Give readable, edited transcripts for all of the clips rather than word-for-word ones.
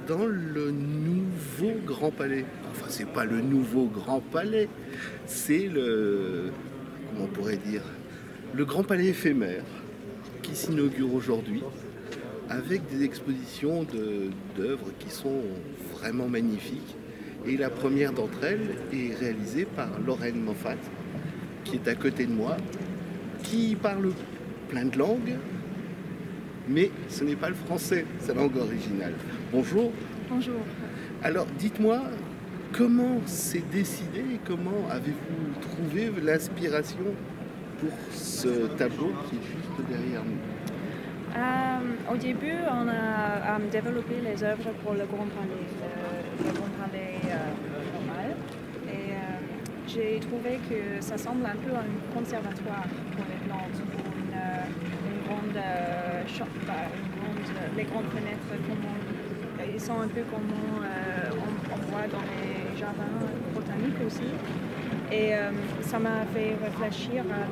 dans le nouveau Grand Palais. Enfin, c'est pas le nouveau Grand Palais, c'est comment on pourrait dire, le Grand Palais éphémère qui s'inaugure aujourd'hui avec des expositions d'œuvres qui sont vraiment magnifiques. Et la première d'entre elles est réalisée par Lorraine Moffat, qui est à côté de moi, qui parle plein de langues, mais ce n'est pas le français, sa langue originale. Bonjour. Bonjour. Alors, dites-moi, comment c'est décidé et comment avez-vous trouvé l'inspiration pour ce tableau qui est juste derrière nous? Au début, on a développé les œuvres pour le Grand Palais, le Grand Palais normal. Et j'ai trouvé que ça semble un peu à un conservatoire pour les plantes, une grande les grandes fenêtres, ils sont un peu comme on voit dans les jardins botaniques aussi. Et ça m'a fait réfléchir à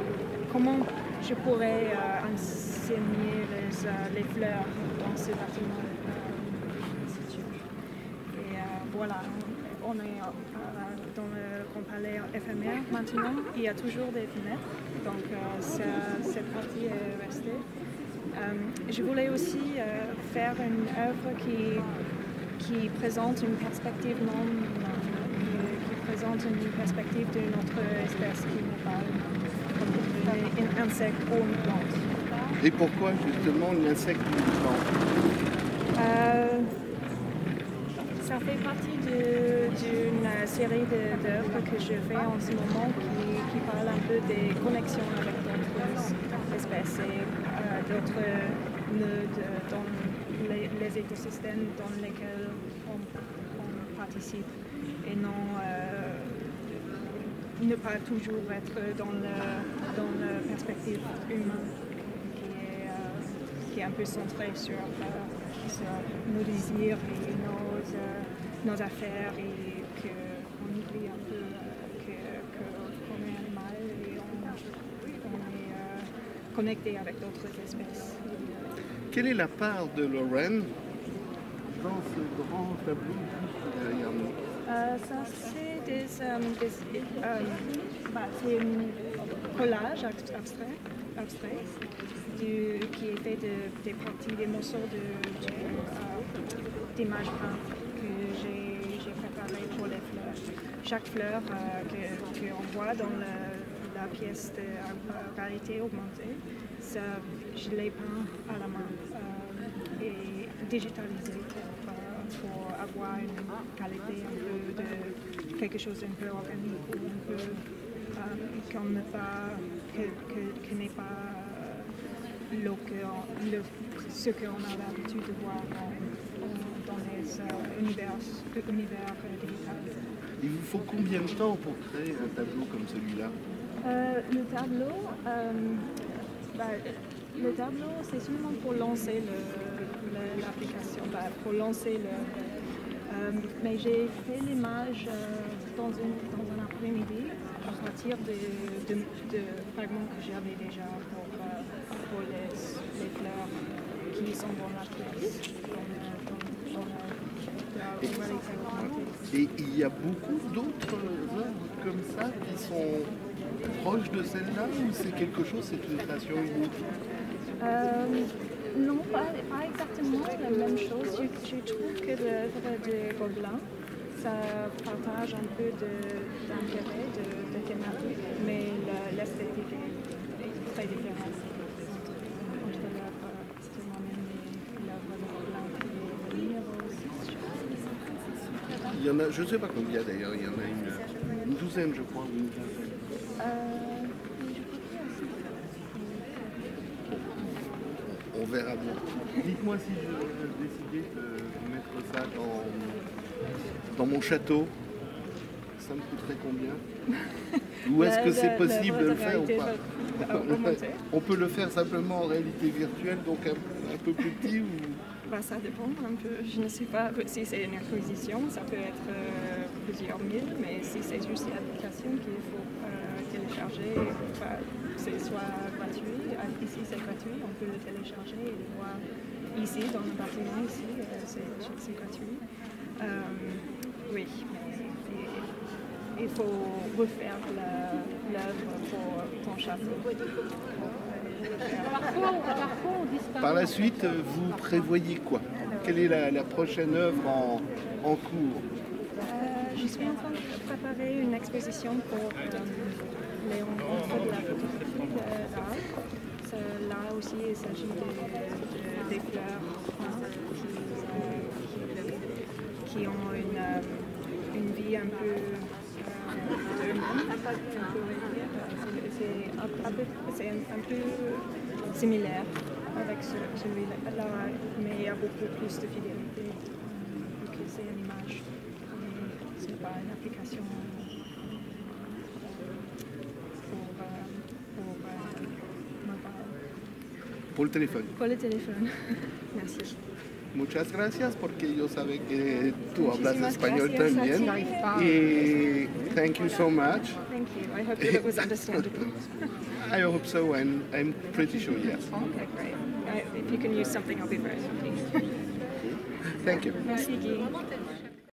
comment je pourrais enseigner les fleurs dans ce bâtiment. Et voilà, on est dans le Grand Palais éphémère maintenant. Il y a toujours des fenêtres, donc cette partie est restée. Je voulais aussi faire une œuvre qui présente une perspective qui présente une perspective d'une autre espèce qui nous parle, comme un insecte ou une plante. Et pourquoi justement l'insecte ou une plante? Ça fait partie d'une série d'œuvres que je fais en ce moment qui parle un peu des connexions avec d'autres espèces et d'autres nœuds dans les écosystèmes dans lesquels on participe et non ne pas toujours être dans la perspective humaine qui est un peu centrée sur nos désirs et nos affaires et qu'on oublie un peu qu'on est animal et on est connecté avec d'autres espèces. Quelle est la part de Lorraine dans ce grand tableau juste derrière nous? Ça, c'est un collage abstrait qui est fait des parties, des morceaux d'images peintes que j'ai préparées pour les fleurs. Chaque fleur qu'on voit dans la pièce de réalité augmentée, ça, je l'ai peint à la main et digitalisé pour avoir une qualité un peu de quelque chose un peu organique ou un peu que n'est pas ce qu'on a l'habitude de voir dans les univers digitaux. Il vous faut combien de temps pour créer un tableau comme celui-là? Le tableau, c'est seulement pour lancer l'application, pour lancer mais j'ai fait l'image dans un après-midi à partir de fragments que j'avais déjà pour les fleurs qui sont dans la pièce, dans la réalité augmentée. Et il y a beaucoup d'autres œuvres comme ça qui sont proches de celle-là ou c'est quelque chose, c'est une création unique? Non, pas exactement la même chose. Je trouve que l'œuvre de Gobelin, ça partage un peu d'intérêt, de thématique, mais l'esthétique est très différente entre l'œuvre de moi-même et l'œuvre de Gobelin et Livre aussi. Il y en a, je ne sais pas combien d'ailleurs, il y en a une douzaine je crois. Une quinzaine. On verra bien. Dites-moi si je décidais de mettre ça dans mon château, ça me coûterait combien? Ou est-ce que c'est possible de le faire ou pas? On peut le faire simplement en réalité virtuelle, donc un peu plus petit ou... Ça dépend un peu. Je ne sais pas si c'est une acquisition, ça peut être plusieurs mille, mais si c'est juste l'application qu'il faut télécharger, c'est soit gratuit, ici c'est gratuit, on peut le télécharger et le voir ici, dans le bâtiment, ici, c'est gratuit. Oui, mais il faut refaire l'œuvre pour ton château. Par la suite, vous prévoyez quoi? Quelle est la prochaine œuvre en cours? Je suis en train de préparer une exposition pour les rencontres de la photographie d'art. Là aussi, il s'agit des fleurs qui ont une vie un peu c'est un peu similaire avec celui-là, mais il y a beaucoup plus de fidélité vu que c'est une image. Ce n'est pas une application Pour le téléphone. Pour le téléphone. Merci. Muchas gracias porque yo sabe que tú hablas Muchísimas español gracias también. a ti. Y thank you so much. Thank you. I hope that it was understandable. I hope so, and I'm pretty sure yes. Okay, great. If you can use something, I'll be very happy. Thank you. Merci Guy.